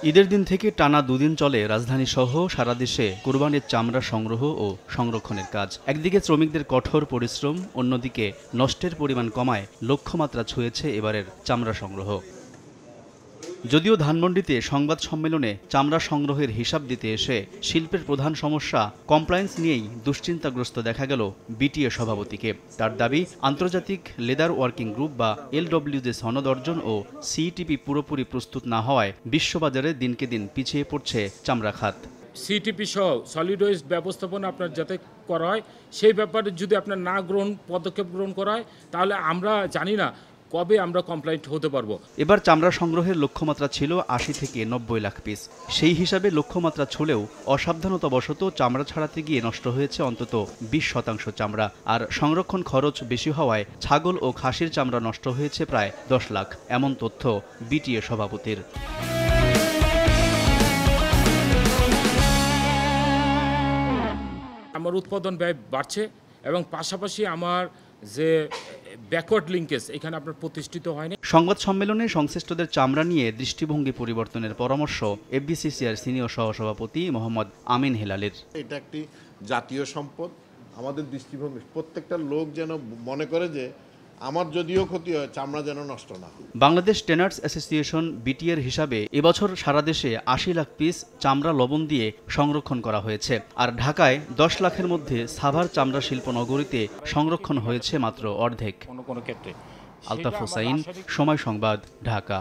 ঈদের দিন থেকে টানা দুদিন চলে রাজধানী সহ সারা দেশে কুরবানির চামড়া সংগ্রহ ও সংরক্ষণের কাজ। একদিকে শ্রমিকদের কঠোর পরিশ্রম, অন্যদিকে নষ্টের পরিমাণ কমায় লক্ষ্যমাত্রা ছুঁয়েছে এবারের চামড়া সংগ্রহ। যদিও ধানমন্ডিতে সংবাদ সম্মেলনে চামড়া সংগ্রহের হিসাব দিতে এসে শিল্পের প্রধান সমস্যা কমপ্লায়েন্স নিয়েই দুশ্চিন্তাগ্রস্ত দেখা গেল বিটিএ সভাপতিকে। তার দাবি, আন্তর্জাতিক লেদার ওয়ার্কিং গ্রুপ বা LWJ সনদ অর্জন ও সিইটিপি পুরোপুরি প্রস্তুত না হওয়ায় বিশ্ববাজারে দিনকে দিন পিছিয়ে পড়ছে চামড়া খাত। সিটিপি সহ সলিড ওয়েস্ট ব্যবস্থাপনা আপনার যাতে করা হয়, সেই ব্যাপারে যদি আপনার পদক্ষেপ গ্রহণ করা হয়, তাহলে আমরা জানি না কবে আমরা কমপ্লায়েন্ট হতে পারবো। এবার চামড়া সংগ্রহের লক্ষ্যমাত্রা ছিল ৮০ থেকে ৯০ লাখ পিস। সেই হিসাবে লক্ষ্যমাত্রা ছুঁলেও অসাবধানতাবশত চামড়া ছাড়াতে গিয়ে নষ্ট হয়েছে অন্তত ২০% চামড়া। আর সংরক্ষণ খরচ বেশি হওয়ায় ছাগল ও খাসির চামড়া নষ্ট হয়েছে প্রায় ১০ লাখ, এমন তথ্য বিটিএ সভাপতির। আমার উৎপাদন ব্যয় বাড়ছে এবং পাশাপাশি আমার যে ব্যাকওয়ার্ড লিঙ্কেজ এখানে আপনার প্রতিষ্ঠিত হয়নি। সংবাদ সম্মেলনে সংশ্লিষ্টদের চামড়া নিয়ে দৃষ্টিভঙ্গি পরিবর্তনের পরামর্শ এফবিসিসিআর সিনিয়র সহসভাপতি মোহাম্মদ আমিন হেলালের। এটা একটি জাতীয় সম্পদ। আমাদের দৃষ্টিভঙ্গি প্রত্যেকটা লোক যেন মনে করে যে আমার যদিও ক্ষতি হয়, চামড়া যেন নষ্ট না হয়। বাংলাদেশ টেনার্স অ্যাসোসিয়েশন বিটিএর হিসাবে এবছর সারা দেশে ৮০ লাখ পিস চামড়া লবণ দিয়ে সংরক্ষণ করা হয়েছে। আর ঢাকায় ১০ লাখের মধ্যে সাভার চামড়া শিল্প নগরীতে সংরক্ষণ হয়েছে মাত্র অর্ধেক। কোনো ক্ষেত্রে। আলতাফ হোসাইন, সময় সংবাদ, ঢাকা।